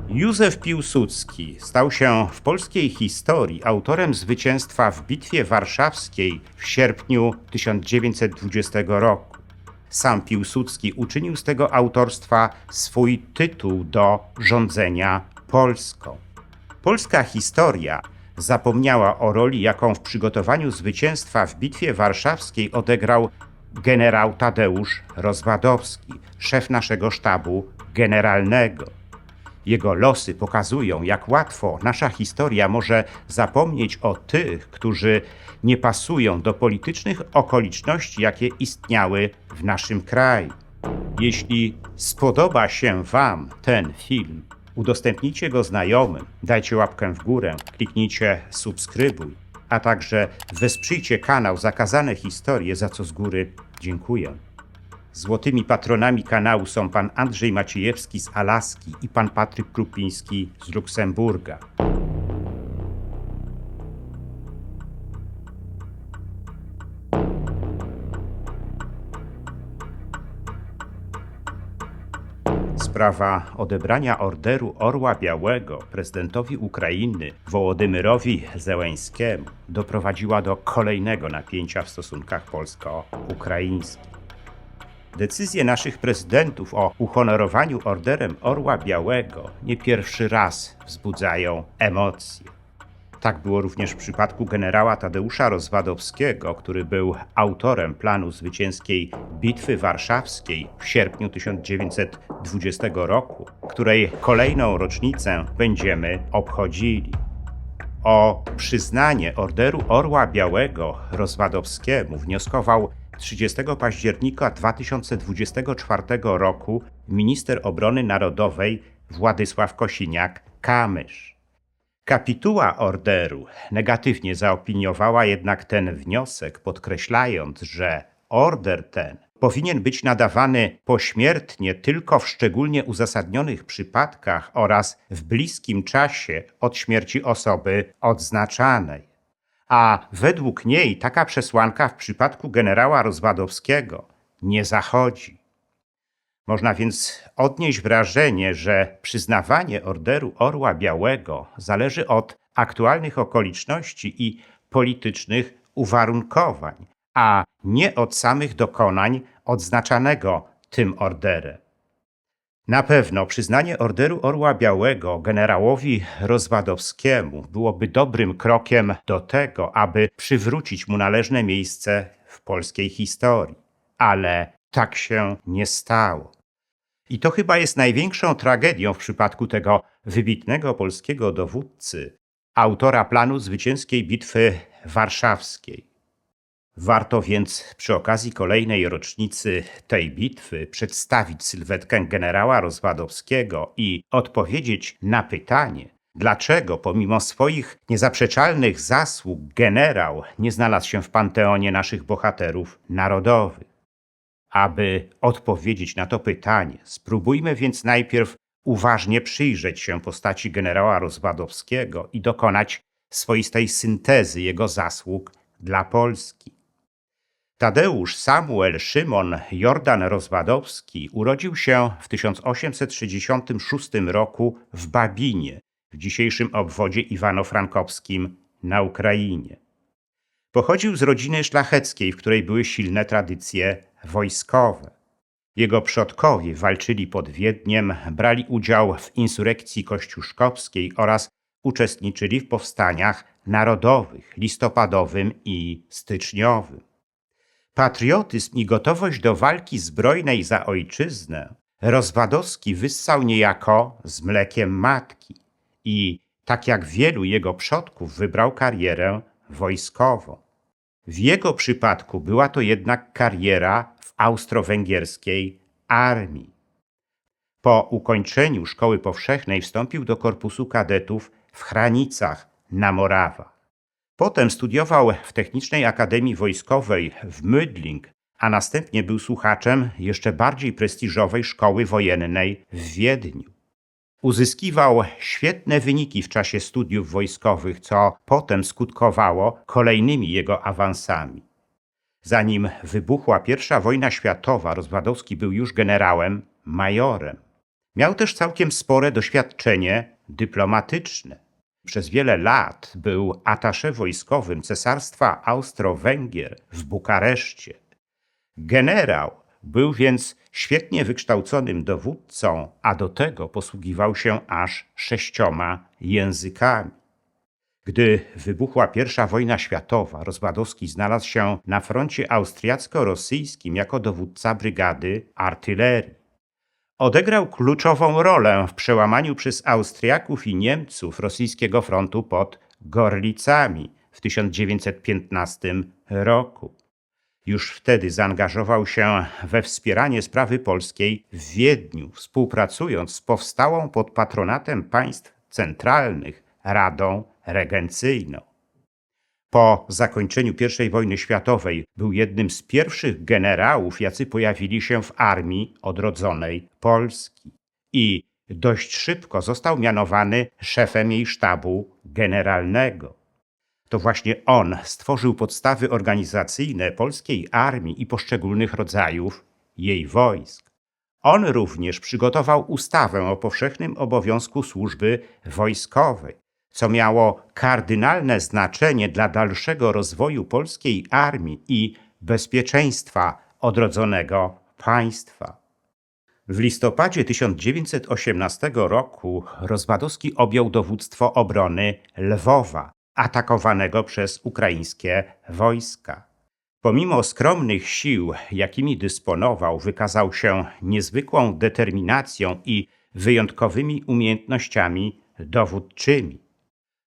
Józef Piłsudski stał się w polskiej historii autorem zwycięstwa w Bitwie Warszawskiej w sierpniu 1920 roku. Sam Piłsudski uczynił z tego autorstwa swój tytuł do rządzenia Polską. Polska historia zapomniała o roli, jaką w przygotowaniu zwycięstwa w Bitwie Warszawskiej odegrał generał Tadeusz Rozwadowski, szef naszego sztabu generalnego. Jego losy pokazują, jak łatwo nasza historia może zapomnieć o tych, którzy nie pasują do politycznych okoliczności, jakie istniały w naszym kraju. Jeśli spodoba się Wam ten film, udostępnijcie go znajomym, dajcie łapkę w górę, kliknijcie subskrybuj, a także wesprzyjcie kanał Zakazane Historie, za co z góry dziękuję. Złotymi patronami kanału są pan Andrzej Maciejewski z Alaski i pan Patryk Krupiński z Luksemburga. Sprawa odebrania Orderu Orła Białego prezydentowi Ukrainy Wołodymyrowi Zełenskiemu doprowadziła do kolejnego napięcia w stosunkach polsko-ukraińskich. Decyzje naszych prezydentów o uhonorowaniu Orderem Orła Białego nie pierwszy raz wzbudzają emocje. Tak było również w przypadku generała Tadeusza Rozwadowskiego, który był autorem planu zwycięskiej Bitwy Warszawskiej w sierpniu 1920 roku, której kolejną rocznicę będziemy obchodzili. O przyznanie Orderu Orła Białego Rozwadowskiemu wnioskował 30 października 2024 roku minister obrony narodowej Władysław Kosiniak-Kamysz. Kapituła orderu negatywnie zaopiniowała jednak ten wniosek, podkreślając, że order ten powinien być nadawany pośmiertnie tylko w szczególnie uzasadnionych przypadkach oraz w bliskim czasie od śmierci osoby odznaczanej. A według niej taka przesłanka w przypadku generała Rozwadowskiego nie zachodzi. Można więc odnieść wrażenie, że przyznawanie Orderu Orła Białego zależy od aktualnych okoliczności i politycznych uwarunkowań, a nie od samych dokonań odznaczanego tym orderem. Na pewno przyznanie Orderu Orła Białego generałowi Rozwadowskiemu byłoby dobrym krokiem do tego, aby przywrócić mu należne miejsce w polskiej historii. Ale tak się nie stało. I to chyba jest największą tragedią w przypadku tego wybitnego polskiego dowódcy, autora planu zwycięskiej Bitwy Warszawskiej. Warto więc przy okazji kolejnej rocznicy tej bitwy przedstawić sylwetkę generała Rozwadowskiego i odpowiedzieć na pytanie, dlaczego pomimo swoich niezaprzeczalnych zasług generał nie znalazł się w panteonie naszych bohaterów narodowych. Aby odpowiedzieć na to pytanie, spróbujmy więc najpierw uważnie przyjrzeć się postaci generała Rozwadowskiego i dokonać swoistej syntezy jego zasług dla Polski. Tadeusz Samuel Szymon Jordan Rozwadowski urodził się w 1866 roku w Babinie, w dzisiejszym obwodzie iwano-frankowskim na Ukrainie. Pochodził z rodziny szlacheckiej, w której były silne tradycje wojskowe. Jego przodkowie walczyli pod Wiedniem, brali udział w insurekcji kościuszkowskiej oraz uczestniczyli w powstaniach narodowych, listopadowym i styczniowym. Patriotyzm i gotowość do walki zbrojnej za ojczyznę Rozwadowski wyssał niejako z mlekiem matki i, tak jak wielu jego przodków, wybrał karierę wojskową. W jego przypadku była to jednak kariera w austro-węgierskiej armii. Po ukończeniu szkoły powszechnej wstąpił do korpusu kadetów w Chranicach na Morawach. Potem studiował w Technicznej Akademii Wojskowej w Mödling, a następnie był słuchaczem jeszcze bardziej prestiżowej szkoły wojennej w Wiedniu. Uzyskiwał świetne wyniki w czasie studiów wojskowych, co potem skutkowało kolejnymi jego awansami. Zanim wybuchła I wojna światowa, Rozwadowski był już generałem, majorem. Miał też całkiem spore doświadczenie dyplomatyczne. Przez wiele lat był attaché wojskowym Cesarstwa Austro-Węgier w Bukareszcie. Generał był więc świetnie wykształconym dowódcą, a do tego posługiwał się aż 6 językami. Gdy wybuchła I wojna światowa, Rozwadowski znalazł się na froncie austriacko-rosyjskim jako dowódca brygady artylerii. Odegrał kluczową rolę w przełamaniu przez Austriaków i Niemców rosyjskiego frontu pod Gorlicami w 1915 roku. Już wtedy zaangażował się we wspieranie sprawy polskiej w Wiedniu, współpracując z powstałą pod patronatem państw centralnych Radą Regencyjną. Po zakończeniu I wojny światowej był jednym z pierwszych generałów, jacy pojawili się w armii odrodzonej Polski i dość szybko został mianowany szefem jej sztabu generalnego. To właśnie on stworzył podstawy organizacyjne polskiej armii i poszczególnych rodzajów jej wojsk. On również przygotował ustawę o powszechnym obowiązku służby wojskowej, co miało kardynalne znaczenie dla dalszego rozwoju polskiej armii i bezpieczeństwa odrodzonego państwa. W listopadzie 1918 roku Rozwadowski objął dowództwo obrony Lwowa, atakowanego przez ukraińskie wojska. Pomimo skromnych sił, jakimi dysponował, wykazał się niezwykłą determinacją i wyjątkowymi umiejętnościami dowódczymi.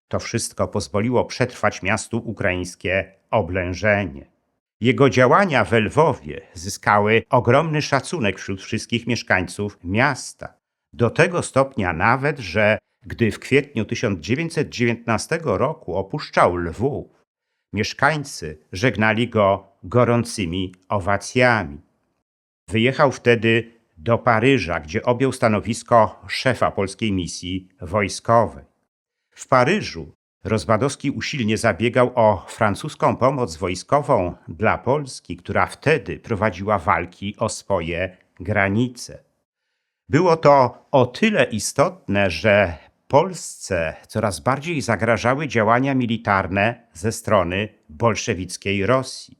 To wszystko pozwoliło przetrwać miastu ukraińskie oblężenie. Jego działania w Lwowie zyskały ogromny szacunek wśród wszystkich mieszkańców miasta. Do tego stopnia nawet, że gdy w kwietniu 1919 roku opuszczał Lwów, mieszkańcy żegnali go gorącymi owacjami. Wyjechał wtedy do Paryża, gdzie objął stanowisko szefa polskiej misji wojskowej. W Paryżu Rozwadowski usilnie zabiegał o francuską pomoc wojskową dla Polski, która wtedy prowadziła walki o swoje granice. Było to o tyle istotne, że Polsce coraz bardziej zagrażały działania militarne ze strony bolszewickiej Rosji.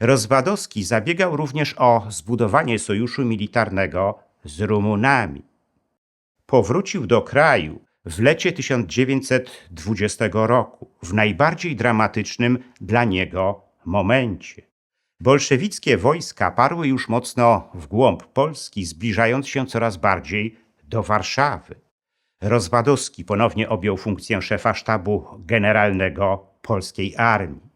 Rozwadowski zabiegał również o zbudowanie sojuszu militarnego z Rumunami. Powrócił do kraju w lecie 1920 roku, w najbardziej dramatycznym dla niego momencie. Bolszewickie wojska parły już mocno w głąb Polski, zbliżając się coraz bardziej do Warszawy. Rozwadowski ponownie objął funkcję szefa sztabu generalnego polskiej armii.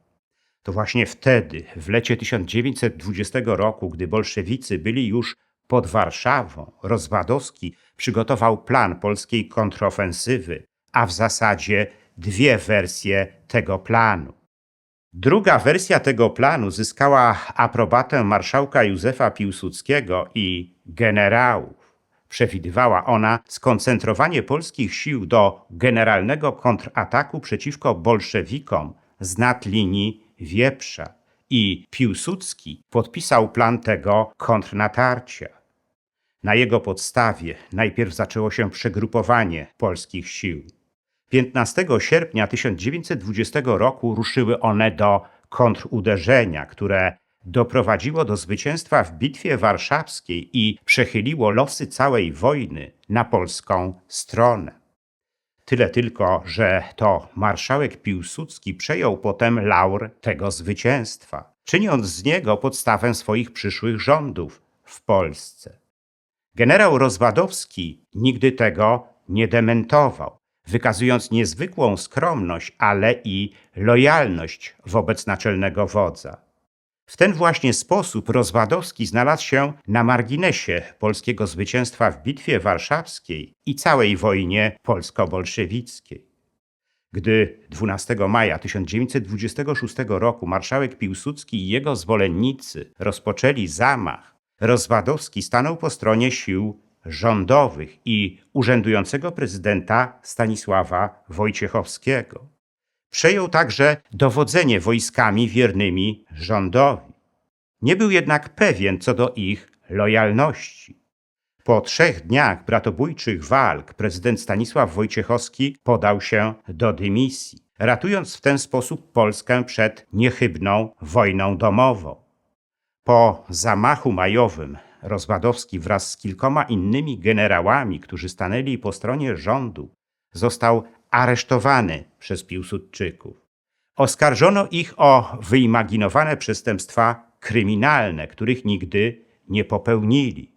To właśnie wtedy, w lecie 1920 roku, gdy bolszewicy byli już pod Warszawą, Rozwadowski przygotował plan polskiej kontrofensywy, a w zasadzie 2 wersje tego planu. Druga wersja tego planu zyskała aprobatę marszałka Józefa Piłsudskiego i generałów. Przewidywała ona skoncentrowanie polskich sił do generalnego kontrataku przeciwko bolszewikom z nad linii Wieprza i Piłsudski podpisał plan tego kontrnatarcia. Na jego podstawie najpierw zaczęło się przegrupowanie polskich sił. 15 sierpnia 1920 roku ruszyły one do kontruderzenia, które doprowadziło do zwycięstwa w Bitwie Warszawskiej i przechyliło losy całej wojny na polską stronę. Tyle tylko, że to marszałek Piłsudski przejął potem laur tego zwycięstwa, czyniąc z niego podstawę swoich przyszłych rządów w Polsce. Generał Rozwadowski nigdy tego nie dementował, wykazując niezwykłą skromność, ale i lojalność wobec naczelnego wodza. W ten właśnie sposób Rozwadowski znalazł się na marginesie polskiego zwycięstwa w Bitwie Warszawskiej i całej wojnie polsko-bolszewickiej. Gdy 12 maja 1926 roku marszałek Piłsudski i jego zwolennicy rozpoczęli zamach, Rozwadowski stanął po stronie sił rządowych i urzędującego prezydenta Stanisława Wojciechowskiego. Przejął także dowodzenie wojskami wiernymi rządowi. Nie był jednak pewien co do ich lojalności. Po 3 dniach bratobójczych walk prezydent Stanisław Wojciechowski podał się do dymisji, ratując w ten sposób Polskę przed niechybną wojną domową. Po zamachu majowym Rozwadowski wraz z kilkoma innymi generałami, którzy stanęli po stronie rządu, został aresztowany przez Piłsudczyków. Oskarżono ich o wyimaginowane przestępstwa kryminalne, których nigdy nie popełnili.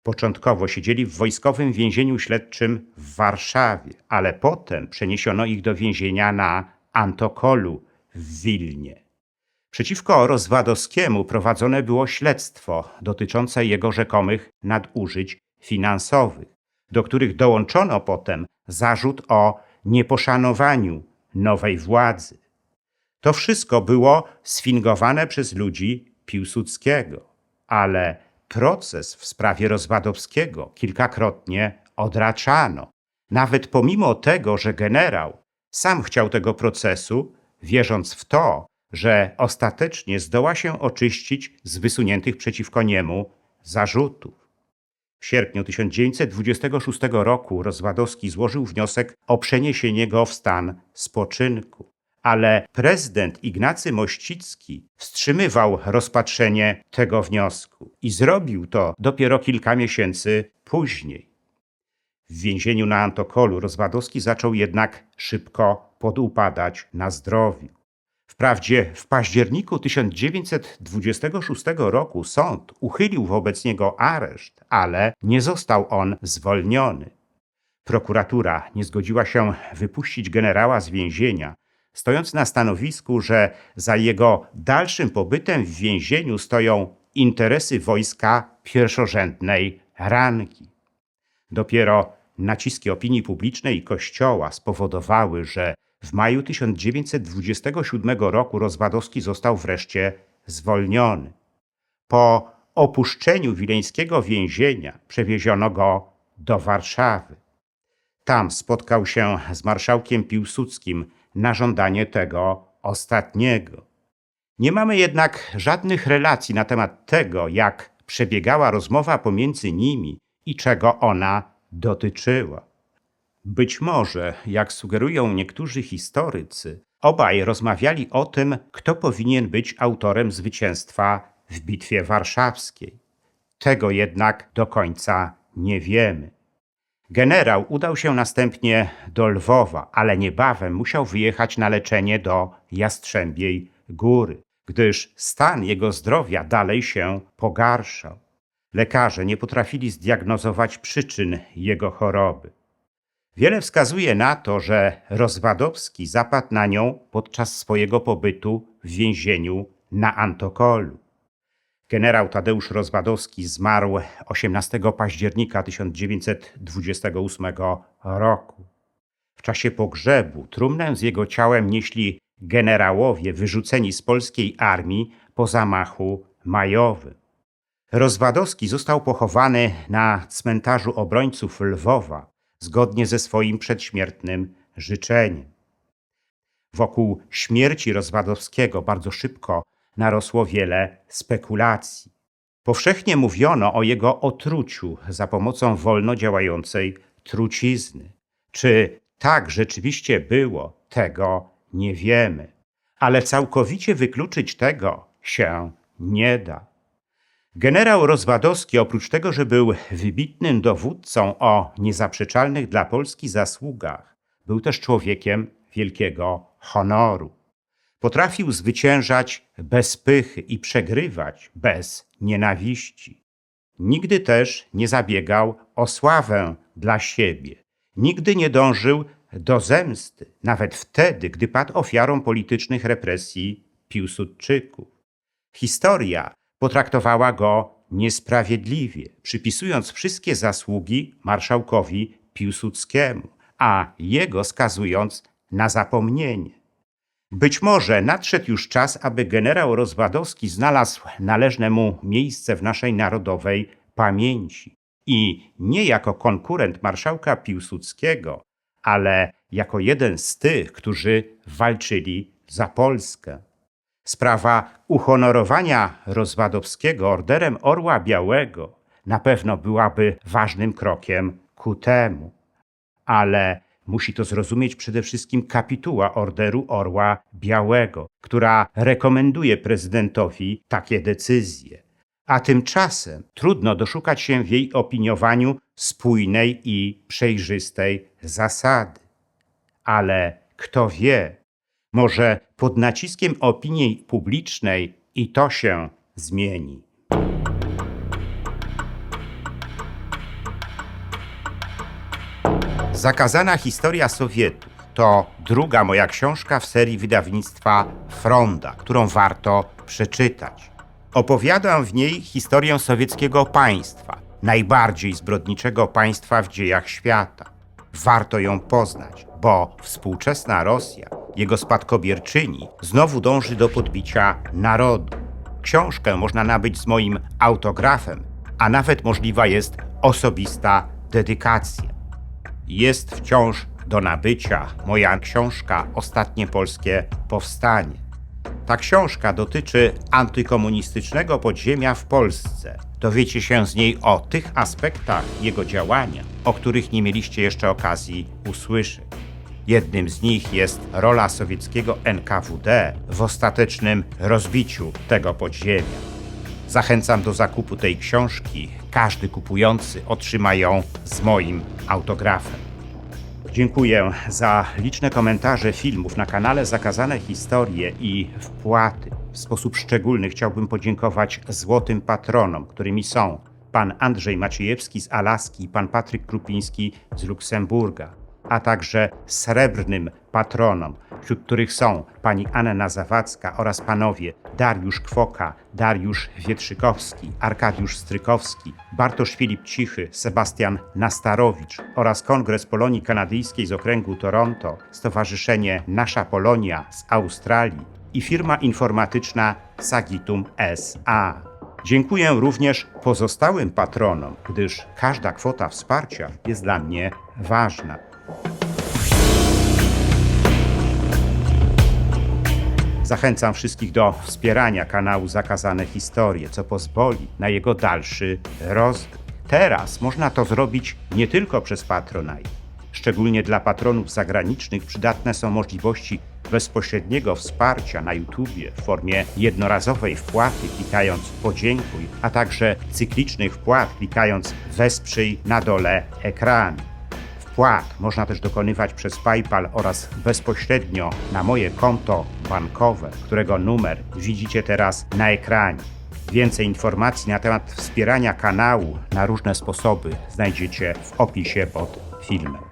Początkowo siedzieli w wojskowym więzieniu śledczym w Warszawie, ale potem przeniesiono ich do więzienia na Antokolu w Wilnie. Przeciwko Rozwadowskiemu prowadzone było śledztwo dotyczące jego rzekomych nadużyć finansowych, do których dołączono potem zarzut o nieposzanowaniu nowej władzy. To wszystko było sfingowane przez ludzi Piłsudskiego, ale proces w sprawie Rozwadowskiego kilkakrotnie odraczano. Nawet pomimo tego, że generał sam chciał tego procesu, wierząc w to, że ostatecznie zdoła się oczyścić z wysuniętych przeciwko niemu zarzutów. W sierpniu 1926 roku Rozwadowski złożył wniosek o przeniesienie go w stan spoczynku, ale prezydent Ignacy Mościcki wstrzymywał rozpatrzenie tego wniosku i zrobił to dopiero kilka miesięcy później. W więzieniu na Antokolu Rozwadowski zaczął jednak szybko podupadać na zdrowiu. Wprawdzie w październiku 1926 roku sąd uchylił wobec niego areszt, ale nie został on zwolniony. Prokuratura nie zgodziła się wypuścić generała z więzienia, stojąc na stanowisku, że za jego dalszym pobytem w więzieniu stoją interesy wojska pierwszorzędnej rangi. Dopiero naciski opinii publicznej i Kościoła spowodowały, że w maju 1927 roku Rozwadowski został wreszcie zwolniony. Po opuszczeniu wileńskiego więzienia przewieziono go do Warszawy. Tam spotkał się z marszałkiem Piłsudskim na żądanie tego ostatniego. Nie mamy jednak żadnych relacji na temat tego, jak przebiegała rozmowa pomiędzy nimi i czego ona dotyczyła. Być może, jak sugerują niektórzy historycy, obaj rozmawiali o tym, kto powinien być autorem zwycięstwa w Bitwie Warszawskiej. Tego jednak do końca nie wiemy. Generał udał się następnie do Lwowa, ale niebawem musiał wyjechać na leczenie do Jastrzębiej Góry, gdyż stan jego zdrowia dalej się pogarszał. Lekarze nie potrafili zdiagnozować przyczyn jego choroby. Wiele wskazuje na to, że Rozwadowski zapadł na nią podczas swojego pobytu w więzieniu na Antokolu. Generał Tadeusz Rozwadowski zmarł 18 października 1928 roku. W czasie pogrzebu trumnę z jego ciałem nieśli generałowie wyrzuceni z polskiej armii po zamachu majowym. Rozwadowski został pochowany na cmentarzu obrońców Lwowa zgodnie ze swoim przedśmiertnym życzeniem. Wokół śmierci Rozwadowskiego bardzo szybko narosło wiele spekulacji. Powszechnie mówiono o jego otruciu za pomocą wolno działającej trucizny. Czy tak rzeczywiście było, tego nie wiemy. Ale całkowicie wykluczyć tego się nie da. Generał Rozwadowski, oprócz tego, że był wybitnym dowódcą o niezaprzeczalnych dla Polski zasługach, był też człowiekiem wielkiego honoru. Potrafił zwyciężać bez pychy i przegrywać bez nienawiści. Nigdy też nie zabiegał o sławę dla siebie. Nigdy nie dążył do zemsty, nawet wtedy, gdy padł ofiarą politycznych represji Piłsudczyków. Historia potraktowała go niesprawiedliwie, przypisując wszystkie zasługi marszałkowi Piłsudskiemu, a jego skazując na zapomnienie. Być może nadszedł już czas, aby generał Rozwadowski znalazł należne mu miejsce w naszej narodowej pamięci. I nie jako konkurent marszałka Piłsudskiego, ale jako jeden z tych, którzy walczyli za Polskę. Sprawa uhonorowania Rozwadowskiego Orderem Orła Białego na pewno byłaby ważnym krokiem ku temu. Ale musi to zrozumieć przede wszystkim kapituła Orderu Orła Białego, która rekomenduje prezydentowi takie decyzje. A tymczasem trudno doszukać się w jej opiniowaniu spójnej i przejrzystej zasady. Ale kto wie, może pod naciskiem opinii publicznej i to się zmieni. Zakazana historia Sowietów to druga moja książka w serii wydawnictwa Fronda, którą warto przeczytać. Opowiadam w niej historię sowieckiego państwa, najbardziej zbrodniczego państwa w dziejach świata. Warto ją poznać, bo współczesna Rosja, jego spadkobierczyni, znowu dąży do podbicia narodu. Książkę można nabyć z moim autografem, a nawet możliwa jest osobista dedykacja. Jest wciąż do nabycia moja książka Ostatnie Polskie Powstanie. Ta książka dotyczy antykomunistycznego podziemia w Polsce. Dowiecie się z niej o tych aspektach jego działania, o których nie mieliście jeszcze okazji usłyszeć. Jednym z nich jest rola sowieckiego NKWD w ostatecznym rozbiciu tego podziemia. Zachęcam do zakupu tej książki. Każdy kupujący otrzyma ją z moim autografem. Dziękuję za liczne komentarze filmów na kanale Zakazane Historie i wpłaty. W sposób szczególny chciałbym podziękować złotym patronom, którymi są pan Andrzej Maciejewski z Alaski i pan Patryk Krupiński z Luksemburga, a także srebrnym patronom, wśród których są pani Anna Zawadzka oraz panowie Dariusz Kwoka, Dariusz Wietrzykowski, Arkadiusz Strykowski, Bartosz Filip Cichy, Sebastian Nastarowicz oraz Kongres Polonii Kanadyjskiej z okręgu Toronto, Stowarzyszenie Nasza Polonia z Australii i firma informatyczna Sagitum S.A. Dziękuję również pozostałym patronom, gdyż każda kwota wsparcia jest dla mnie ważna. Zachęcam wszystkich do wspierania kanału Zakazane Historie, co pozwoli na jego dalszy rozwój. Teraz można to zrobić nie tylko przez Patronite. Szczególnie dla patronów zagranicznych przydatne są możliwości bezpośredniego wsparcia na YouTubie w formie jednorazowej wpłaty klikając podziękuj, a także cyklicznych wpłat klikając wesprzyj na dole ekranu. Wpłat można też dokonywać przez PayPal oraz bezpośrednio na moje konto bankowe, którego numer widzicie teraz na ekranie. Więcej informacji na temat wspierania kanału na różne sposoby znajdziecie w opisie pod filmem.